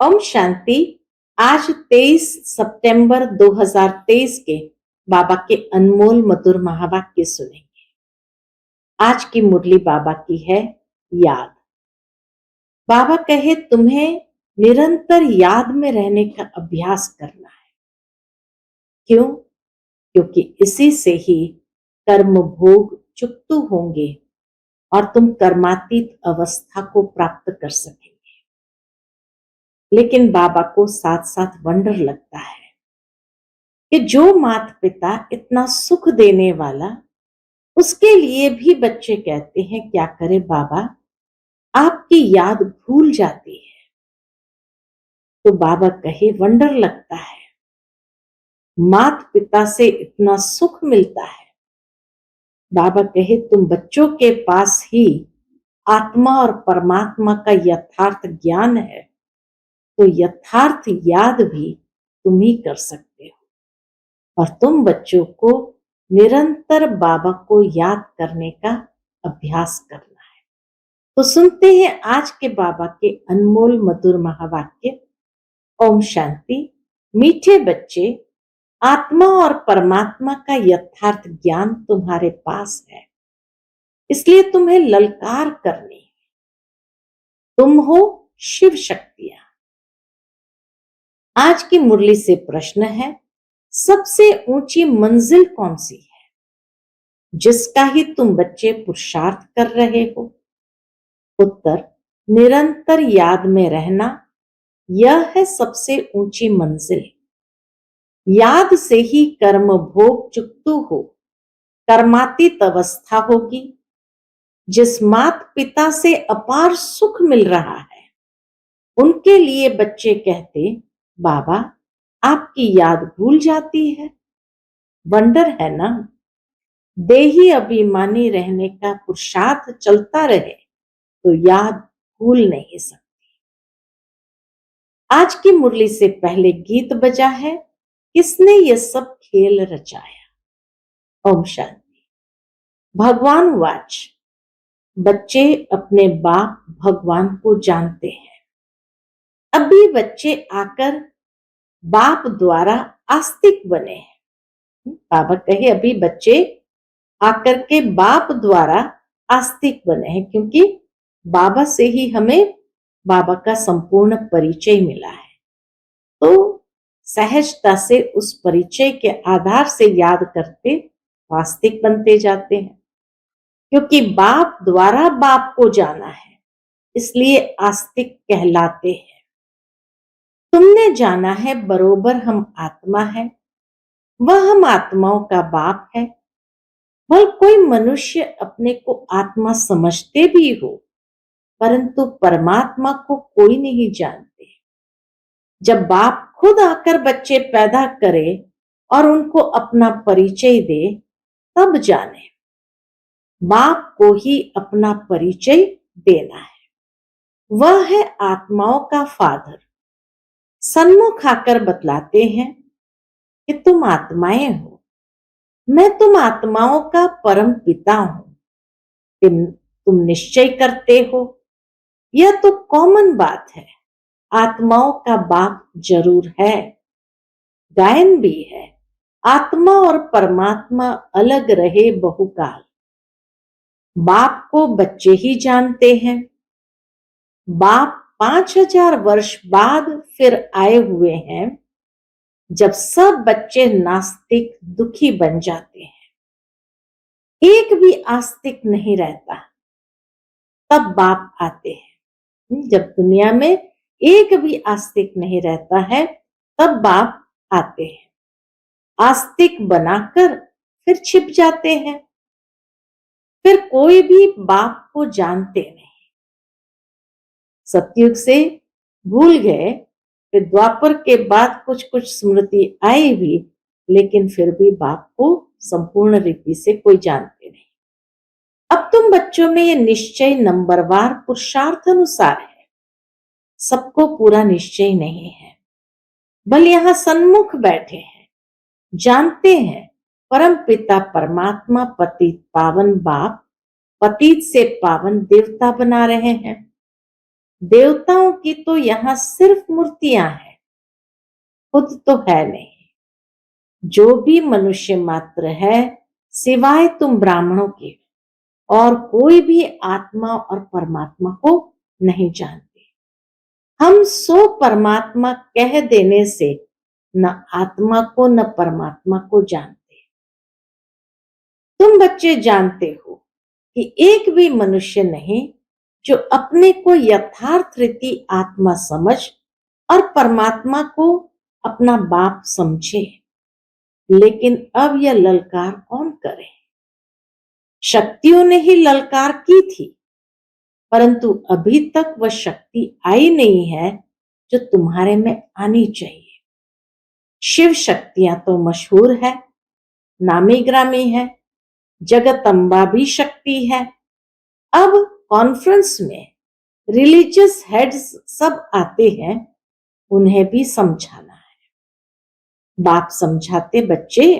ओम शांति। आज 23 सितंबर 2023 के बाबा के अनमोल मधुर महावाक्य सुनेंगे। आज की मुरली बाबा की है याद। बाबा कहे तुम्हें निरंतर याद में रहने का अभ्यास करना है। क्यों? क्योंकि इसी से ही कर्म भोग चुकतु होंगे और तुम कर्मातीत अवस्था को प्राप्त कर सकेंगे। लेकिन बाबा को साथ साथ वंडर लगता है कि जो माता पिता इतना सुख देने वाला, उसके लिए भी बच्चे कहते हैं क्या करे बाबा, आपकी याद भूल जाती है। तो बाबा कहे वंडर लगता है, माता पिता से इतना सुख मिलता है। बाबा कहे तुम बच्चों के पास ही आत्मा और परमात्मा का यथार्थ ज्ञान है, तो यथार्थ याद भी तुम ही कर सकते हो और तुम बच्चों को निरंतर बाबा को याद करने का अभ्यास करना है। तो सुनते हैं आज के बाबा के अनमोल मधुर महावाक्य। ओम शांति। मीठे बच्चे, आत्मा और परमात्मा का यथार्थ ज्ञान तुम्हारे पास है, इसलिए तुम्हें ललकार करनी है। तुम हो शिव शक्तियां। आज की मुरली से प्रश्न है, सबसे ऊंची मंजिल कौन सी है जिसका ही तुम बच्चे पुरुषार्थ कर रहे हो? उत्तर, निरंतर याद में रहना, यह है सबसे ऊंची मंजिल। याद से ही कर्म भोग चुकतु हो, कर्मातीत अवस्था होगी। जिस माता पिता से अपार सुख मिल रहा है, उनके लिए बच्चे कहते बाबा आपकी याद भूल जाती है। वंडर है ना। देही अभिमानी रहने का पुरुषार्थ चलता रहे तो याद भूल नहीं सकती। आज की मुरली से पहले गीत बजा है, किसने ये सब खेल रचाया। ओम शांति। भगवान वाच, बच्चे अपने बाप भगवान को जानते हैं। अभी बच्चे आकर बाप द्वारा आस्तिक बने हैं। बाबा कहे अभी बच्चे आकर के बाप द्वारा आस्तिक बने हैं, क्योंकि बाबा से ही हमें बाबा का संपूर्ण परिचय मिला है। तो सहजता से उस परिचय के आधार से याद करते आस्तिक बनते जाते हैं, क्योंकि बाप द्वारा बाप को जाना है, इसलिए आस्तिक कहलाते हैं। तुमने जाना है बरोबर हम आत्मा है, वह हम आत्माओं का बाप है। वह कोई मनुष्य अपने को आत्मा समझते भी हो, परंतु परमात्मा को कोई नहीं जानते। जब बाप खुद आकर बच्चे पैदा करे और उनको अपना परिचय दे, तब जाने। बाप को ही अपना परिचय देना है। वह है आत्माओं का फादर। सन्मुख आकर बतलाते हैं कि तुम आत्माएं हो, मैं तुम आत्माओं का परम पिता हूं। तुम निश्चय करते हो, यह तो कॉमन बात है। आत्माओं का बाप जरूर है, गायन भी है। आत्मा और परमात्मा अलग रहे बहुकाल। बाप को बच्चे ही जानते हैं। बाप 5000 वर्ष बाद फिर आए हुए हैं, जब सब बच्चे नास्तिक दुखी बन जाते हैं, एक भी आस्तिक नहीं रहता, तब बाप आते हैं। जब दुनिया में एक भी आस्तिक नहीं रहता है, तब बाप आते हैं। आस्तिक बनाकर फिर छिप जाते हैं, फिर कोई भी बाप को जानते नहीं। सतयुग से भूल गए, फिर द्वापर के बाद कुछ कुछ स्मृति आई भी, लेकिन फिर भी बाप को संपूर्ण रीति से कोई जानते नहीं। अब तुम बच्चों में ये निश्चय नंबरवार पुरुषार्थ अनुसार है। सबको पूरा निश्चय नहीं है। बल यहां सन्मुख बैठे हैं, जानते हैं परम पिता परमात्मा पतित पावन बाप पतित से पावन देवता बना रहे हैं। देवताओं की तो यहाँ सिर्फ मूर्तियां हैं, खुद तो है नहीं। जो भी मनुष्य मात्र है, सिवाय तुम ब्राह्मणों के, और कोई भी आत्मा और परमात्मा को नहीं जानते। हम सो परमात्मा कह देने से न आत्मा को न परमात्मा को जानते। तुम बच्चे जानते हो कि एक भी मनुष्य नहीं जो अपने को यथार्थ रीति आत्मा समझ और परमात्मा को अपना बाप समझे। लेकिन अब यह ललकार कौन करे? शक्तियों ने ही ललकार की थी, परंतु अभी तक वह शक्ति आई नहीं है जो तुम्हारे में आनी चाहिए। शिव शक्तियां तो मशहूर है, नामी ग्रामी है, जगदम्बा भी शक्ति है। अब कॉन्फ्रेंस में रिलीजियस हेड्स सब आते हैं, उन्हें भी समझाना है। बाप समझाते, बच्चे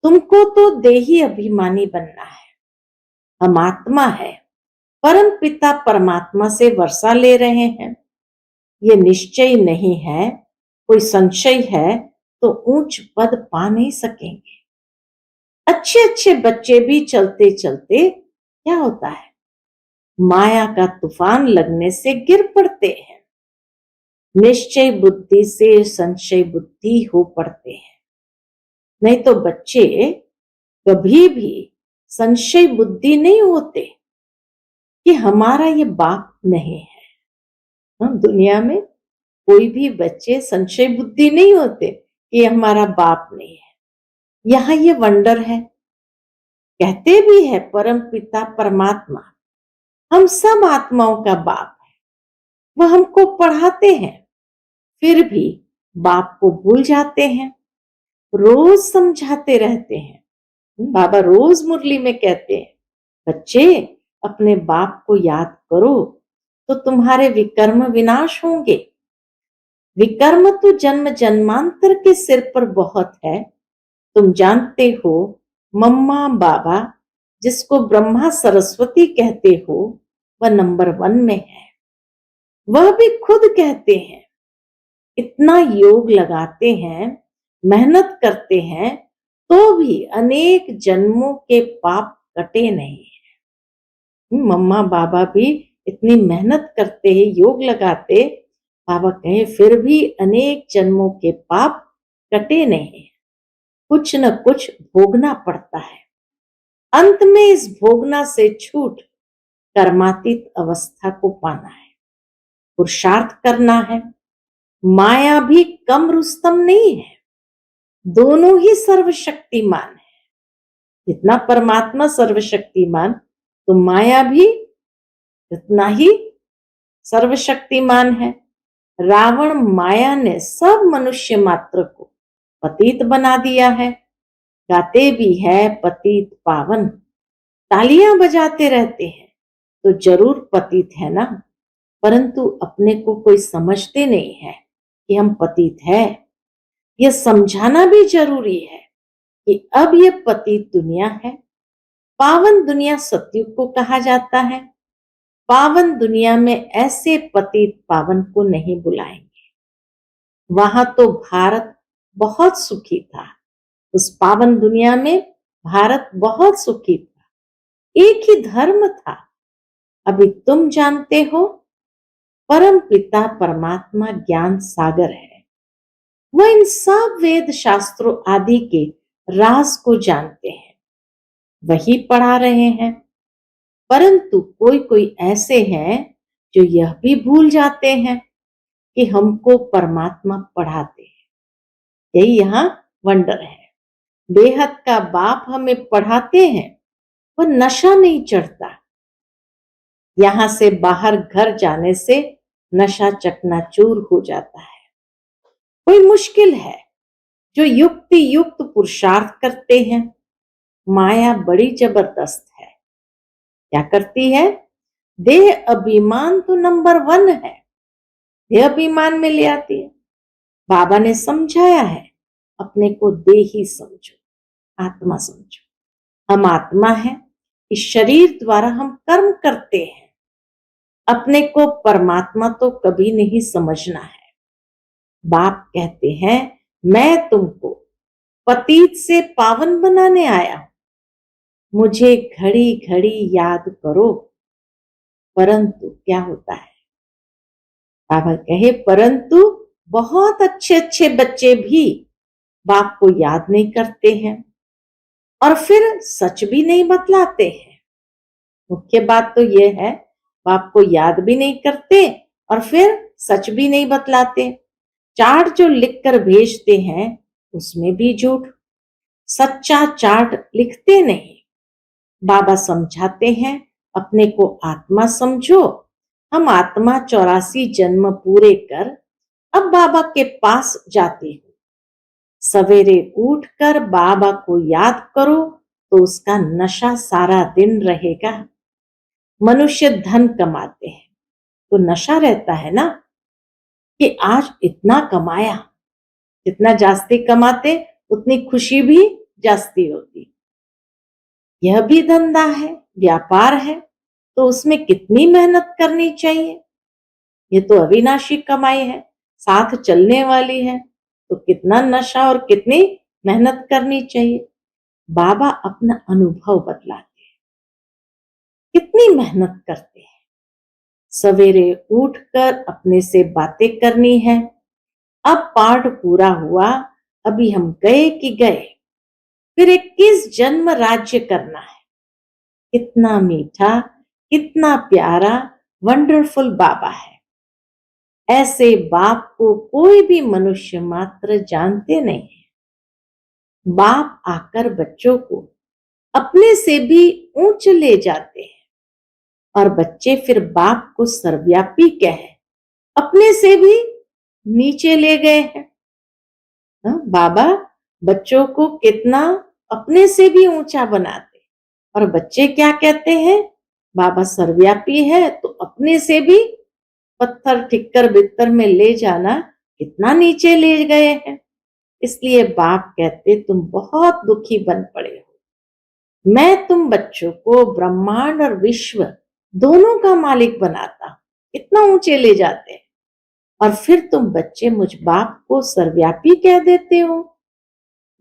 तुमको तो देही अभिमानी बनना है। हम आत्मा है, परम पिता परमात्मा से वर्षा ले रहे हैं। ये निश्चय नहीं है, कोई संशय है तो ऊंच पद पा नहीं सकेंगे। अच्छे अच्छे बच्चे भी चलते चलते क्या होता है, माया का तूफान लगने से गिर पड़ते हैं। निश्चय बुद्धि से संशय बुद्धि हो पड़ते हैं। नहीं तो बच्चे कभी भी संशय बुद्धि नहीं होते कि हमारा ये बाप नहीं है। हम दुनिया में कोई भी बच्चे संशय बुद्धि नहीं होते कि हमारा बाप नहीं है। यहाँ ये वंडर है। कहते भी है परम पिता परमात्मा हम सब आत्माओं का बाप है, वह हमको पढ़ाते हैं, फिर भी बाप को भूल जाते हैं। रोज समझाते रहते हैं। बाबा रोज मुरली में कहते हैं, बच्चे अपने बाप को याद करो तो तुम्हारे विकर्म विनाश होंगे। विकर्म तो जन्म जन्मांतर के सिर पर बहुत है। तुम जानते हो मम्मा बाबा जिसको ब्रह्मा सरस्वती कहते हो, वह नंबर 1 में है। वह भी खुद कहते हैं इतना योग लगाते हैं, मेहनत करते हैं, तो भी अनेक जन्मों के पाप कटे नहीं है। मम्मा बाबा भी इतनी मेहनत करते हैं, योग लगाते, बाबा कहे फिर भी अनेक जन्मों के पाप कटे नहीं। कुछ न कुछ भोगना पड़ता है। अंत में इस भोगना से छूट कर्मातीत अवस्था को पाना है, पुरुषार्थ करना है। माया भी कम रुस्तम नहीं है, दोनों ही सर्वशक्तिमान है। जितना परमात्मा सर्वशक्तिमान, तो माया भी उतना ही सर्वशक्तिमान है। रावण माया ने सब मनुष्य मात्र को पतित बना दिया है। गाते भी है पतित पावन, तालियां बजाते रहते हैं तो जरूर पतित है ना, परंतु अपने को कोई समझते नहीं है कि हम पतित है। यह समझाना भी जरूरी है कि अब ये पतित दुनिया है। पावन दुनिया सतयुग को कहा जाता है। पावन दुनिया में ऐसे पतित पावन को नहीं बुलाएंगे। वहां तो भारत बहुत सुखी था। उस पावन दुनिया में भारत बहुत सुखी था, एक ही धर्म था। अभी तुम जानते हो परम पिता परमात्मा ज्ञान सागर है। वह इन सब वेद शास्त्रों आदि के राज को जानते हैं, वही पढ़ा रहे हैं। परंतु कोई कोई ऐसे हैं जो यह भी भूल जाते हैं कि हमको परमात्मा पढ़ाते हैं। यही यहाँ वंडर है। बेहद का बाप हमें पढ़ाते हैं, वह नशा नहीं चढ़ता। यहां से बाहर घर जाने से नशा चकनाचूर हो जाता है। कोई मुश्किल है जो युक्ति युक्त पुरुषार्थ करते हैं। माया बड़ी जबरदस्त है। क्या करती है? देह अभिमान तो नंबर 1 है, देह अभिमान में ले आती है। बाबा ने समझाया है अपने को देही समझो, आत्मा समझो। हम आत्मा है, इस शरीर द्वारा हम कर्म करते हैं। अपने को परमात्मा तो कभी नहीं समझना है। बाप कहते हैं, मैं तुमको पतित से पावन बनाने आया हूं, मुझे घड़ी घड़ी याद करो। परंतु क्या होता है, बाबा कहे, परंतु बहुत अच्छे अच्छे बच्चे भी बाप को याद नहीं करते हैं और फिर सच भी नहीं बतलाते हैं। मुख्य बात तो यह है, बाप को याद भी नहीं करते और फिर सच भी नहीं बतलाते। चार्ट जो लिख कर भेजते हैं उसमें भी झूठ, सच्चा चार्ट लिखते नहीं। बाबा समझाते हैं, अपने को आत्मा समझो। हम आत्मा 84 जन्म पूरे कर अब बाबा के पास जाते हो। सवेरे उठकर बाबा को याद करो तो उसका नशा सारा दिन रहेगा। मनुष्य धन कमाते हैं तो नशा रहता है ना, कि आज इतना कमाया। जितना जास्ती कमाते उतनी खुशी भी जास्ती होती। यह भी धंधा है, व्यापार है, तो उसमें कितनी मेहनत करनी चाहिए। ये तो अविनाशी कमाई है, साथ चलने वाली है, तो कितना नशा और कितनी मेहनत करनी चाहिए। बाबा अपना अनुभव बतलाते हैं, कितनी मेहनत करते हैं। सवेरे उठकर अपने से बातें करनी है। अब पाठ पूरा हुआ, अभी हम गए कि गए, फिर 21 जन्म राज्य करना है। कितना मीठा, कितना प्यारा, वंडरफुल बाबा है। ऐसे बाप को कोई भी मनुष्य मात्र जानते नहीं है। बाप आकर बच्चों को अपने से भी ऊंच ले जाते हैं और बच्चे फिर बाप को सर्वव्यापी कहे अपने से भी नीचे ले गए हैं। बाबा बच्चों को कितना अपने से भी ऊंचा बनाते, और बच्चे क्या कहते हैं, बाबा सर्वव्यापी है तो अपने से भी पत्थर ठिक्कर बित्तर में ले जाना कितना नीचे ले गए हैं। इसलिए बाप कहते, तुम बहुत दुखी बन पड़े हो। मैं तुम बच्चों को ब्रह्मांड और विश्व दोनों का मालिक बनाता, इतना ऊंचे ले जाते हैं, और फिर तुम बच्चे मुझ बाप को सर्वव्यापी कह देते हो।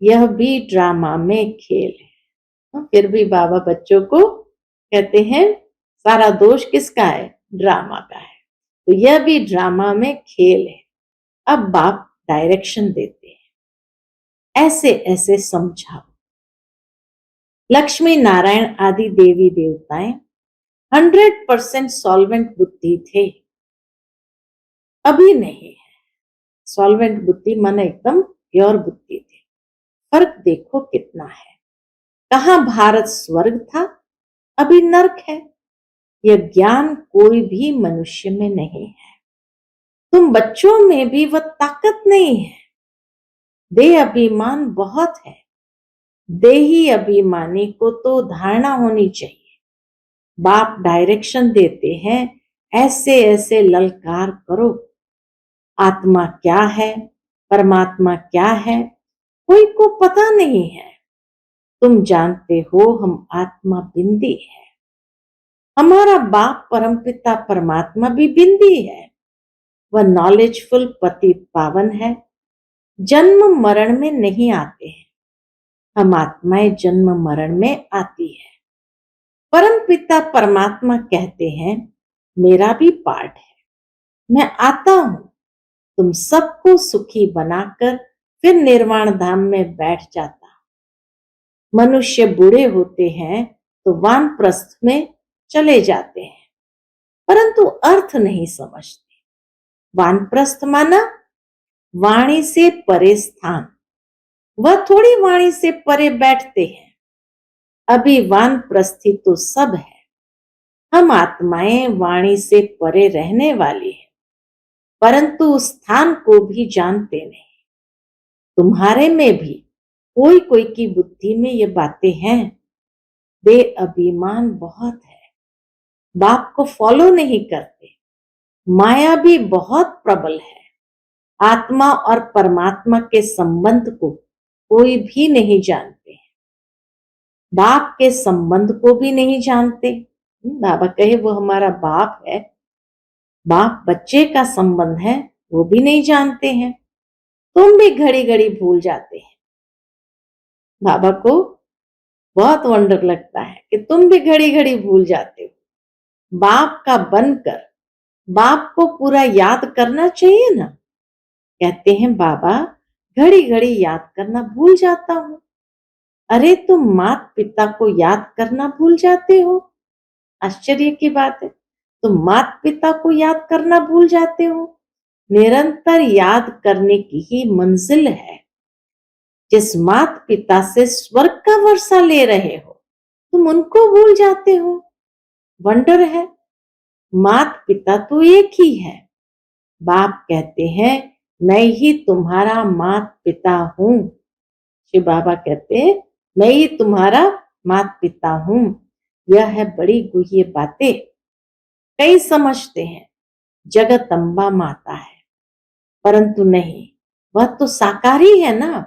यह भी ड्रामा में खेल है। फिर भी बाबा बच्चों को कहते हैं, सारा दोष किसका है, ड्रामा का है। तो यह भी ड्रामा में खेल है। अब बाप डायरेक्शन देते हैं, ऐसे ऐसे समझाओ। लक्ष्मी नारायण आदि देवी देवताएं 100% सॉल्वेंट बुद्धि थे, अभी नहीं है। सॉल्वेंट बुद्धि मन एकदम प्योर बुद्धि थी। फर्क देखो कितना है। कहां भारत स्वर्ग था, अभी नर्क है। यह ज्ञान कोई भी मनुष्य में नहीं है। तुम बच्चों में भी वह ताकत नहीं है। देह अभिमान बहुत है। देही अभिमानी को तो धारणा होनी चाहिए। बाप डायरेक्शन देते हैं, ऐसे ऐसे ललकार करो। आत्मा क्या है, परमात्मा क्या है, कोई को पता नहीं है। तुम जानते हो हम आत्मा बिंदी है। हमारा बाप परमपिता परमात्मा भी बिंदी है। वह नॉलेजफुल पतित पावन है, जन्म मरण में नहीं आते हैं। हम आत्माएं जन्म मरण में आती है। परम पिता परमात्मा कहते हैं, मेरा भी पार्ट है, मैं आता हूं तुम सबको सुखी बनाकर फिर निर्वाण धाम में बैठ जाता। मनुष्य बूढ़े होते हैं तो वानप्रस्थ में चले जाते हैं, परंतु अर्थ नहीं समझते। वानप्रस्थ माना वाणी से परे स्थान। वह थोड़ी वाणी से परे बैठते हैं। अभी वानप्रस्थी तो सब है। हम आत्माएं वाणी से परे रहने वाली है, परंतु उस स्थान को भी जानते नहीं। तुम्हारे में भी कोई कोई की बुद्धि में ये बातें हैं। दे अभिमान बहुत है, बाप को फॉलो नहीं करते। माया भी बहुत प्रबल है। आत्मा और परमात्मा के संबंध को कोई भी नहीं जानते। बाप के संबंध को भी नहीं जानते। बाबा कहे वो हमारा बाप है, बाप बच्चे का संबंध है वो भी नहीं जानते हैं। तुम भी घड़ी घड़ी भूल जाते हैं। बाबा को बहुत वंडर लगता है कि तुम भी घड़ी घड़ी भूल जाते हो। बाप का बनकर बाप को पूरा याद करना चाहिए ना। कहते हैं बाबा घड़ी घड़ी याद करना भूल जाता हूँ। अरे तुम माता पिता को याद करना भूल जाते हो। आश्चर्य की बात है। तुम माता पिता को याद करना भूल जाते हो। निरंतर याद करने की ही मंजिल है। जिस माता पिता से स्वर्ग का वर्षा ले रहे हो तुम उनको भूल जाते हो। वंडर है। माता पिता तो एक ही है। बाप कहते हैं मैं ही तुम्हारा माता पिता हूँ। शिव बाबा कहते हैं मैं ही तुम्हारा माता पिता हूँ। यह है बड़ी गुह्य बातें। कई समझते हैं जगत अम्बा माता है, परंतु नहीं, वह तो साकारी है ना।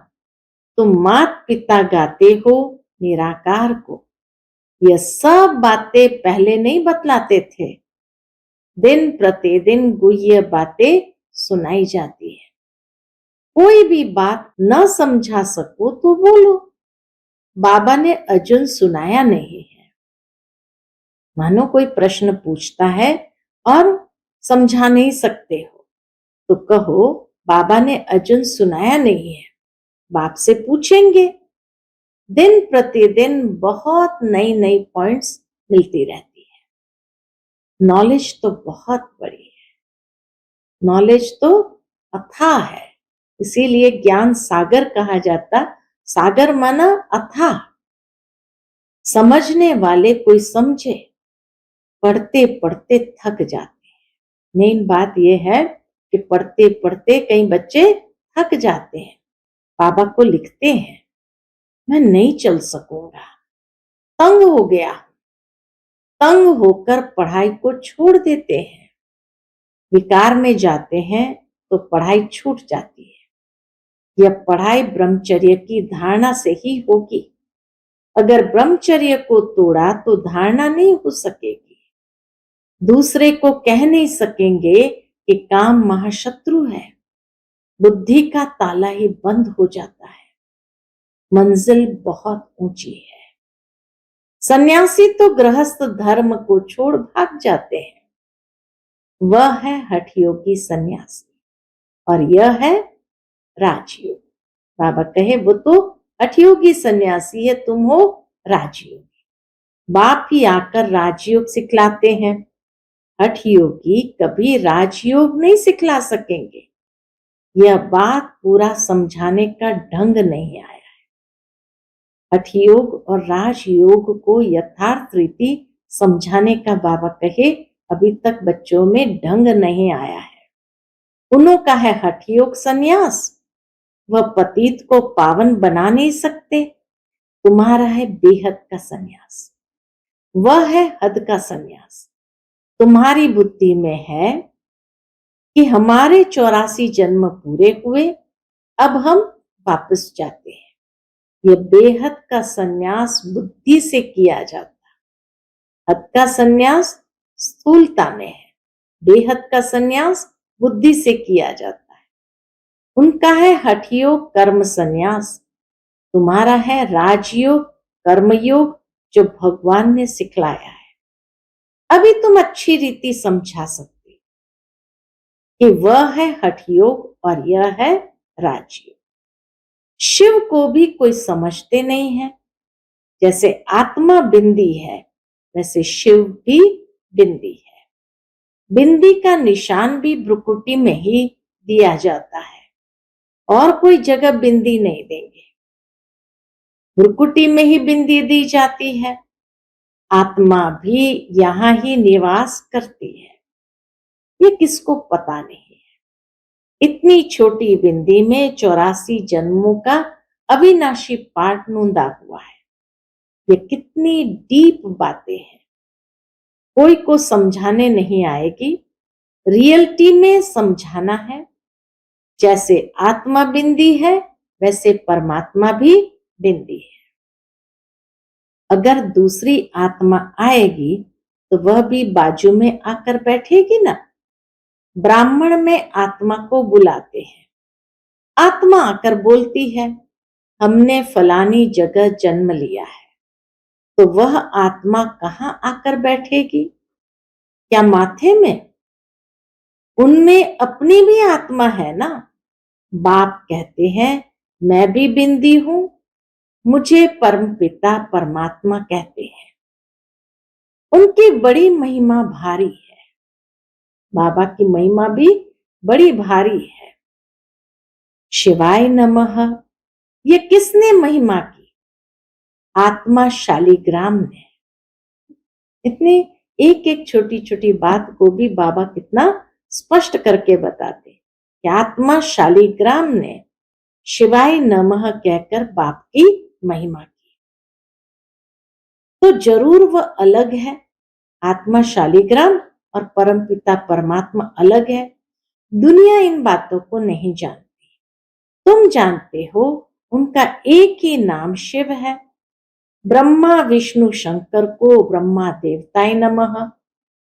तुम माता पिता गाते हो निराकार को। यह सब बातें पहले नहीं बतलाते थे। दिन प्रतिदिन गुह्य बातें सुनाई जाती है। कोई भी बात न समझा सको तो बोलो। बाबा ने अर्जुन सुनाया नहीं है। मानो कोई प्रश्न पूछता है और समझा नहीं सकते हो तो कहो बाबा ने अर्जुन सुनाया नहीं है। बाप से पूछेंगे। दिन प्रतिदिन बहुत नई नई पॉइंट्स मिलती रहती है। नॉलेज तो बहुत बड़ी है। नॉलेज तो अथाह है। इसीलिए ज्ञान सागर कहा जाता। सागर माना अथाह। समझने वाले कोई समझे, पढ़ते पढ़ते थक जाते हैं। मेन बात यह है कि पढ़ते पढ़ते कई बच्चे थक जाते हैं। बाबा को लिखते हैं मैं नहीं चल सकूंगा, तंग हो गया। तंग होकर पढ़ाई को छोड़ देते हैं। विकार में जाते हैं तो पढ़ाई छूट जाती है। यह पढ़ाई ब्रह्मचर्य की धारणा से ही होगी। अगर ब्रह्मचर्य को तोड़ा तो धारणा नहीं हो सकेगी। दूसरे को कह नहीं सकेंगे कि काम महाशत्रु है। बुद्धि का ताला ही बंद हो जाता है। मंजिल बहुत ऊंची है। सन्यासी तो गृहस्थ धर्म को छोड़ भाग जाते हैं। वह है हठयोगी सन्यासी और यह है राजयोग। बाबा कहे वो तो हठयोगी सन्यासी है, तुम हो राजयोगी। बाप ही आकर राजयोग सिखलाते हैं। हठयोगी कभी राजयोग नहीं सिखला सकेंगे। यह बात पूरा समझाने का ढंग नहीं आया है। हठयोग और राजयोग को यथार्थ रीति समझाने का बाबा कहे अभी तक बच्चों में ढंग नहीं आया है। उन्हों का है हठयोग सन्यास। वह पतित को पावन बना नहीं सकते। तुम्हारा है बेहद का सन्यास। वह है हद का सन्यास। तुम्हारी बुद्धि में है कि हमारे 84 जन्म पूरे हुए, अब हम वापस जाते हैं। यह बेहद का सन्यास बुद्धि से किया जाता है। हद का सन्यास स्थूलता में है। बेहद का सन्यास बुद्धि से किया जाता है। उनका है हठयोग कर्म सन्यास। तुम्हारा है राजयोग कर्मयोग जो भगवान ने सिखलाया है। अभी तुम अच्छी रीति समझा सकते कि वह है हठयोग और यह है राजयोग। शिव को भी कोई समझते नहीं है। जैसे आत्मा बिंदी है वैसे शिव भी बिंदी है। बिंदी का निशान भी भ्रुकुटी में ही दिया जाता है और कोई जगह बिंदी नहीं देंगे। भ्रुकुटी में ही बिंदी दी जाती है। आत्मा भी यहां ही निवास करती है। ये किसको पता नहीं है। इतनी छोटी बिंदी में 84 जन्मों का अविनाशी पाठ नूंदा हुआ है। ये कितनी डीप बातें हैं। कोई को समझाने नहीं आएगी। रियलिटी में समझाना है। जैसे आत्मा बिंदी है वैसे परमात्मा भी बिंदी है। अगर दूसरी आत्मा आएगी तो वह भी बाजू में आकर बैठेगी ना। ब्राह्मण में आत्मा को बुलाते हैं। आत्मा आकर बोलती है, हमने फलानी जगह जन्म लिया है। तो वह आत्मा कहाँ आकर बैठेगी? क्या माथे में? उनमें अपनी भी आत्मा है ना। बाप कहते हैं, मैं भी बिंदी हूं, मुझे परम पिता परमात्मा कहते हैं। उनकी बड़ी महिमा भारी है। बाबा की महिमा भी बड़ी भारी है। शिवाय नमः। ये किसने महिमा की? आत्मा शालिग्राम ने। इतनी एक एक छोटी छोटी बात को भी बाबा कितना स्पष्ट करके बताते कि आत्मा शालिग्राम ने शिवाय नमः कहकर बाप की महिमा की। तो जरूर वह अलग है। आत्मा शालिग्राम और परमपिता परमात्मा अलग है। दुनिया इन बातों को नहीं जानती। तुम जानते हो, उनका एक ही नाम शिव है। ब्रह्मा विष्णु शंकर को ब्रह्मा देवताय नमः,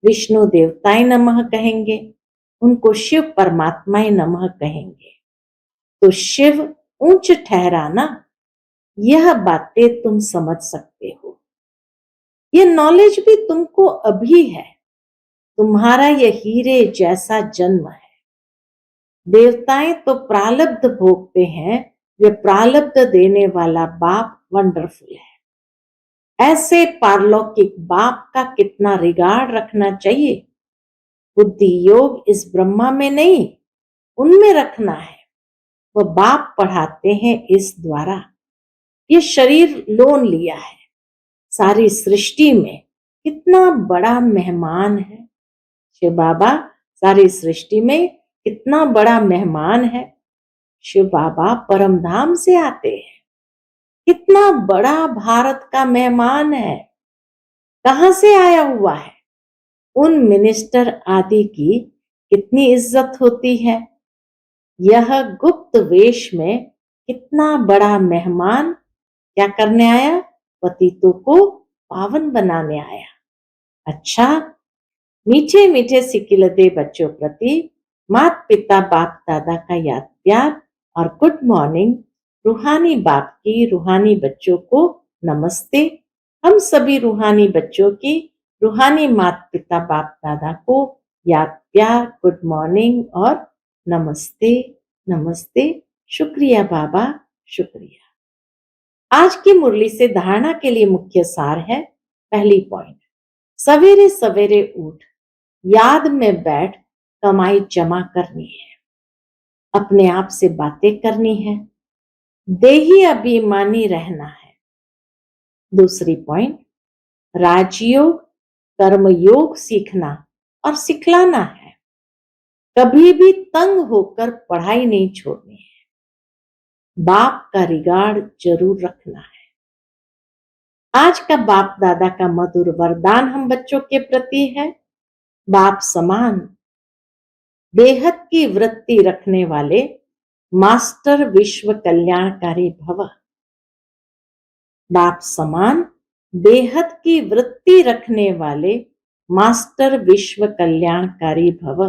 विष्णु देवताय नमः कहेंगे, उनको शिव परमात्माय नमः कहेंगे। तो शिव ऊंच ठहराना, यह बातें तुम समझ सकते हो। ये नॉलेज भी तुमको अभी है। तुम्हारा यह हीरे जैसा जन्म है। देवताएं तो प्रालब्ध भोगते हैं, ये प्रालब्ध देने वाला बाप वंडरफुल है। ऐसे पारलौकिक बाप का कितना रिगार्ड रखना चाहिए। बुद्धि योग इस ब्रह्मा में नहीं, उनमें रखना है। वह बाप पढ़ाते हैं इस द्वारा। ये शरीर लोन लिया है। सारी सृष्टि में कितना बड़ा मेहमान है शिव बाबा। सारी सृष्टि में कितना बड़ा मेहमान है। शिव बाबा परम धाम से आते हैं। कितना बड़ा भारत का मेहमान है। कहां से आया हुआ है? उन मिनिस्टर आदि की कितनी इज्जत होती है। यह गुप्त वेश में कितना बड़ा मेहमान क्या करने आया? पतितों को पावन बनाने आया। अच्छा, मीठे मीठे सिकिलते बच्चों प्रति माता पिता बाप दादा का याद प्यार और गुड मॉर्निंग। रूहानी बाप की रूहानी बच्चों को नमस्ते। हम सभी रूहानी बच्चों की रूहानी माता पिता बाप दादा को याद प्यार, गुड मॉर्निंग और नमस्ते नमस्ते। शुक्रिया बाबा, शुक्रिया। आज की मुरली से धारणा के लिए मुख्य सार है। पहली पॉइंट, सवेरे सवेरे उठ याद में बैठ कमाई जमा करनी है। अपने आप से बातें करनी है। देही अभिमानी रहना है। दूसरी पॉइंट, राजयोग कर्मयोग सीखना और सिखलाना है। कभी भी तंग होकर पढ़ाई नहीं छोड़नी है। बाप का रिगार्ड जरूर रखना है। आज का बाप दादा का मधुर वरदान हम बच्चों के प्रति है। बाप समान बेहद की वृत्ति रखने वाले मास्टर विश्व कल्याणकारी भव। बाप समान बेहद की वृत्ति रखने वाले मास्टर विश्व कल्याणकारी भव।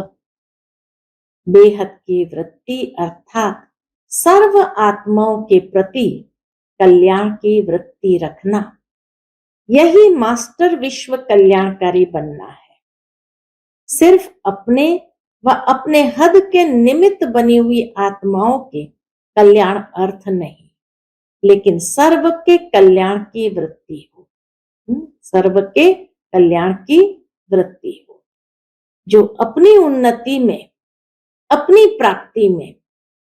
बेहद की वृत्ति अर्थात सर्व आत्माओं के प्रति कल्याण की वृत्ति रखना, यही मास्टर विश्व कल्याणकारी बनना है। सिर्फ अपने व अपने हद के निमित्त बनी हुई आत्माओं के कल्याण अर्थ नहीं, लेकिन सर्व के कल्याण की वृत्ति हो। सर्व के कल्याण की वृत्ति हो। जो अपनी उन्नति में, अपनी प्राप्ति में,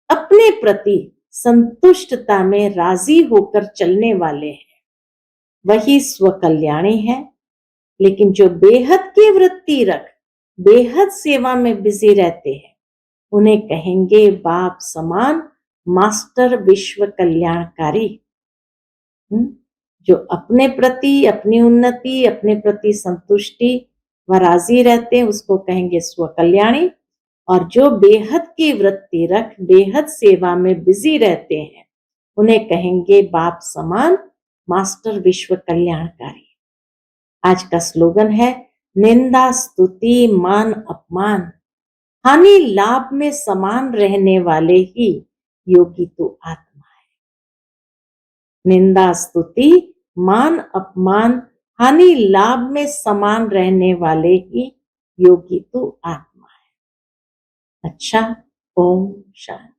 अपने प्रति संतुष्टता में राजी होकर चलने वाले हैं, वही स्वकल्याणी है। लेकिन जो बेहद की वृत्ति रख बेहद सेवा में बिजी रहते हैं, उन्हें कहेंगे बाप समान मास्टर विश्व कल्याणकारी। जो अपने प्रति, अपनी उन्नति, अपने प्रति संतुष्टि व राजी रहते हैं, उसको कहेंगे स्वकल्याणी। और जो बेहद की वृत्ति रख बेहद सेवा में बिजी रहते हैं, उन्हें कहेंगे बाप समान मास्टर विश्व कल्याणकारी। आज का स्लोगन है, निंदा स्तुति मान अपमान हानि लाभ में समान रहने वाले ही योगी तो आत्मा है। निंदा स्तुति मान अपमान हानि लाभ में समान रहने वाले ही योगी तो आत्मा है। अच्छा, ओम शांति।